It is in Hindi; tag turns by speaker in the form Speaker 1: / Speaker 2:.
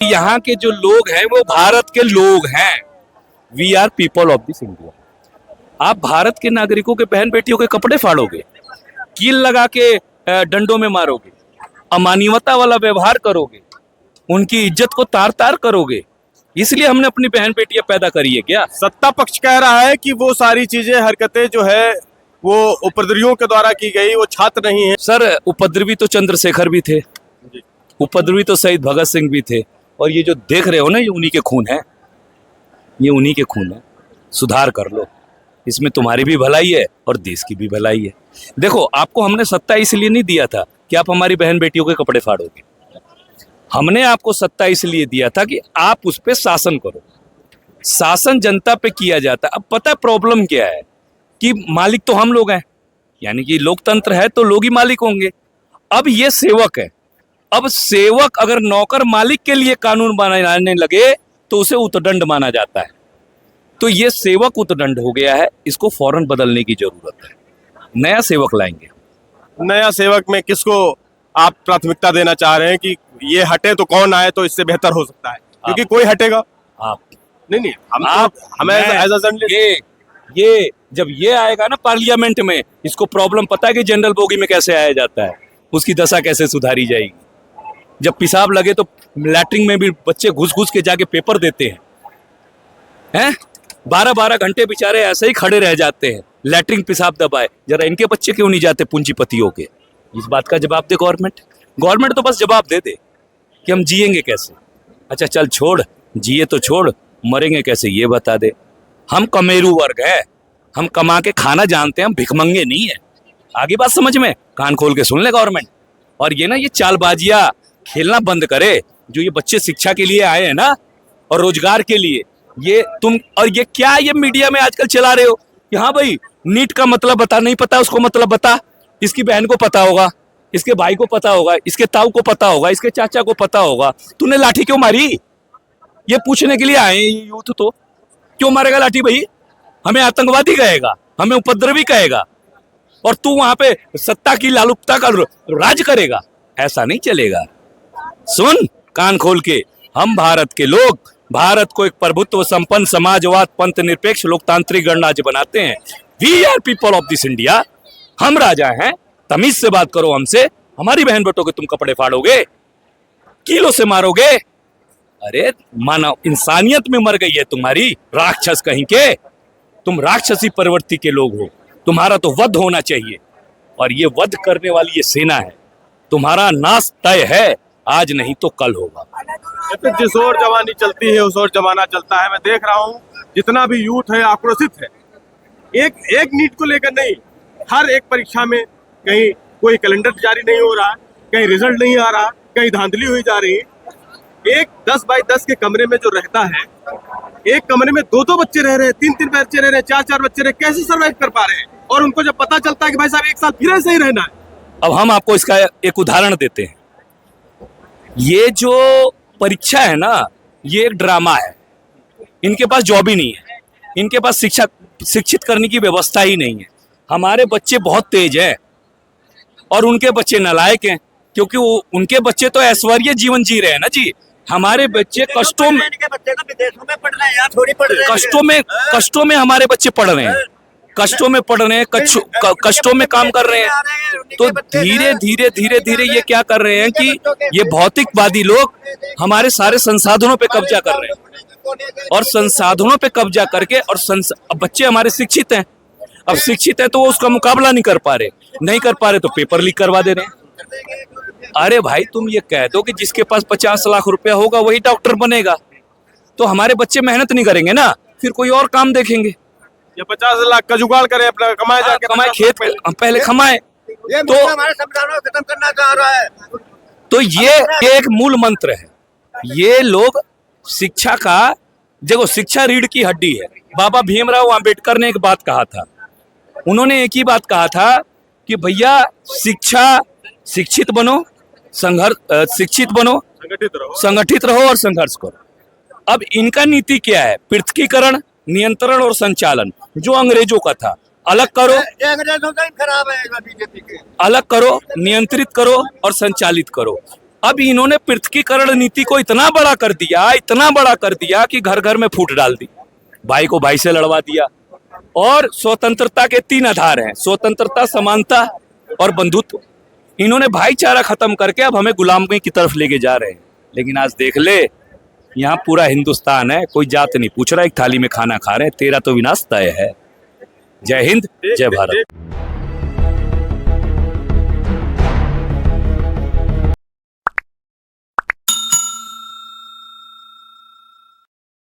Speaker 1: यहाँ के जो लोग हैं वो भारत के लोग हैं। We are people of this India. आप भारत के नागरिकों के बहन बेटियों के कपड़े फाड़ोगे, कील लगा के डंडों में मारोगे, अमानवीयता वाला व्यवहार करोगे, उनकी इज्जत को तार तार करोगे। इसलिए हमने अपनी बहन बेटियां पैदा करी है क्या?
Speaker 2: सत्ता पक्ष कह रहा है कि वो सारी चीजें हरकतें जो है वो उपद्रवियों के द्वारा की गई, वो छात्र नहीं है।
Speaker 1: सर, उपद्रवी तो चंद्रशेखर भी थे, उपद्रवी तो शहीद भगत सिंह भी थे, और ये जो देख रहे हो ना, ये उन्हीं के खून है, ये उन्हीं के खून है। सुधार कर लो, इसमें तुम्हारी भी भलाई है और देश की भी भलाई है। देखो, आपको हमने सत्ता इसलिए नहीं दिया था कि आप हमारी बहन बेटियों के कपड़े फाड़ोगे। हमने आपको सत्ता इसलिए दिया था कि आप उस पर शासन करो। शासन जनता पे किया जाता। अब पता है प्रॉब्लम क्या है कि मालिक तो हम लोग हैं, यानी कि लोकतंत्र है तो लोग ही मालिक होंगे। अब ये सेवक है। अब सेवक अगर नौकर मालिक के लिए कानून बनाने लगे तो उसे उतदंड माना जाता है। तो ये सेवक उतदंड हो गया है, इसको फौरन बदलने की जरूरत है। नया सेवक लाएंगे।
Speaker 2: नया सेवक में किसको आप प्राथमिकता देना चाह रहे हैं कि ये हटे तो कौन आए तो इससे बेहतर हो सकता है? क्योंकि कोई हटेगा
Speaker 1: आप
Speaker 2: नहीं, हमें
Speaker 1: ये जब ये आएगा ना पार्लियामेंट में, इसको प्रॉब्लम पता है कि जनरल बोगी में कैसे आया जाता है, उसकी दशा कैसे सुधारी जाएगी। जब पेशाब लगे तो लैट्रिन में भी बच्चे घुस घुस के जाके पेपर देते हैं 12-12 घंटे बेचारे ऐसे ही खड़े रह जाते हैं, लैट्रिन पेशाब दबाए। जरा इनके बच्चे क्यों नहीं जाते पूंजीपतियों के? इस बात का जवाब दे गवर्नमेंट तो बस जवाब दे दे कि हम जिएंगे कैसे। अच्छा चल छोड़, जिए तो छोड़, मरेंगे कैसे ये बता दे। हम कमेरू वर्ग है, हम कमा के खाना जानते हैं, हम भिखमंगे नहीं है। आगे बात समझ में, कान खोल के सुन ले गवर्नमेंट। और ये ना, ये चालबाजियां खेलना बंद करे। जो ये बच्चे शिक्षा के लिए आए हैं ना और रोजगार के लिए, ये तुम और ये क्या ये मीडिया में आजकल चला रहे हो कि हाँ भाई नीट का मतलब बता, नहीं पता उसको मतलब बता। इसकी बहन को पता होगा, इसके भाई को पता होगा, इसके ताऊ को पता होगा, इसके चाचा को पता होगा। तूने लाठी क्यों मारी? ये पूछने के लिए आए ये यूथ तो। क्यों मारेगा लाठी भाई? हमें आतंकवादी कहेगा, हमें उपद्रवी कहेगा, और तू वहां पे सत्ता की लालुपता का राज करेगा? ऐसा नहीं चलेगा। सुन कान खोल के, हम भारत के लोग भारत को एक प्रभुत्व संपन्न समाजवाद पंथ निरपेक्ष लोकतांत्रिक गणराज्य बनाते हैं। We are people of this India. हम राजा हैं, तमीज से बात करो हमसे। हमारी बहन बेटों के तुम कपड़े फाड़ोगे, कीलों से मारोगे। अरे मानव इंसानियत में मर गई है तुम्हारी, राक्षस कहीं के। तुम राक्षसी प्रवृत्ति के लोग हो, तुम्हारा तो वध होना चाहिए। और ये वध करने वाली ये सेना है, तुम्हारा नाश तय है, आज नहीं तो कल होगा।
Speaker 2: जिस ओर जवानी चलती है उस ओर जमाना चलता है। मैं देख रहा हूँ जितना भी यूथ है आक्रोशित है, एक नीट को लेकर नहीं, हर एक परीक्षा में कहीं कोई कैलेंडर जारी नहीं हो रहा, कहीं रिजल्ट नहीं आ रहा, कहीं धांधली हुई जा रही है। एक 10 बाई 10 के कमरे में जो रहता है, एक कमरे में 2-2 बच्चे रह रहे हैं, 3-3 बच्चे रह रहे हैं, 4-4 बच्चे रहे, कैसे सर्वाइव कर पा रहे हैं? और उनको जब पता चलता है कि भाई साहब 1 साल फिर ऐसे ही रहना है।
Speaker 1: अब हम आपको इसका एक उदाहरण देते हैं। ये जो परीक्षा है ना, ये एक ड्रामा है। इनके पास जॉब ही नहीं है, इनके पास शिक्षित करने की व्यवस्था ही नहीं है। हमारे बच्चे बहुत तेज हैं और उनके बच्चे नालायक हैं, क्योंकि वो उनके बच्चे तो ऐश्वर्य जीवन जी रहे हैं ना जी। हमारे बच्चे कष्टों में,
Speaker 3: विदेशों में पढ़ रहे हैं, यहाँ थोड़ी पढ़ रहे हैं।
Speaker 1: कष्टों में हमारे बच्चे पढ़ रहे हैं, कष्टों में पढ़ रहे हैं, कष्टों में काम कर रहे हैं। तो धीरे धीरे ये क्या कर रहे हैं कि ये भौतिकवादी लोग हमारे सारे संसाधनों पे कब्जा कर रहे हैं, और संसाधनों पे कब्जा करके, और अब बच्चे हमारे शिक्षित हैं। अब शिक्षित है तो वो उसका मुकाबला नहीं कर पा रहे तो पेपर लीक करवा दे रहे हैं। अरे भाई तुम ये कह दो कि जिसके पास 50 लाख रुपया होगा वही डॉक्टर बनेगा, तो हमारे बच्चे मेहनत नहीं करेंगे ना, फिर कोई और काम देखेंगे।
Speaker 2: या 50 लाख का जुगाड़ करे, अपना कमाए जाके,
Speaker 1: कमाए, खेत पहले कमाए।
Speaker 3: तो हमारे संविधान को खत्म करना चाह रहा है।
Speaker 1: तो ये एक मूल मंत्र है। ये लोग शिक्षा का, देखो शिक्षा रीढ़ की हड्डी है। बाबा भीमराव अंबेडकर ने एक बात कहा था, उन्होंने एक ही बात कहा था कि भैया शिक्षित बनो, संगठित रहो और संघर्ष करो। अब इनका नीति क्या है? पृथकीकरण, नियंत्रण और संचालन, जो अंग्रेजों का था। अलग करो,
Speaker 3: अंग्रेजों का ही खराब है बीजेपी के।
Speaker 1: अलग करो, नियंत्रित करो और संचालित करो। अब इन्होंने पृथकीकरण नीति को इतना बड़ा कर दिया कि घर घर में फूट डाल दी, भाई को भाई से लड़वा दिया। और स्वतंत्रता के 3 आधार हैं, स्वतंत्रता, समानता और बंधुत्व। इन्होंने भाईचारा खत्म करके अब हमें गुलामी की तरफ लेके जा रहे हैं। लेकिन आज देख ले, यहाँ पूरा हिंदुस्तान है, कोई जात नहीं पूछ रहा, एक थाली में खाना खा रहे हैं। तेरा तो विनाश तय है। जय हिंद, जय भारत।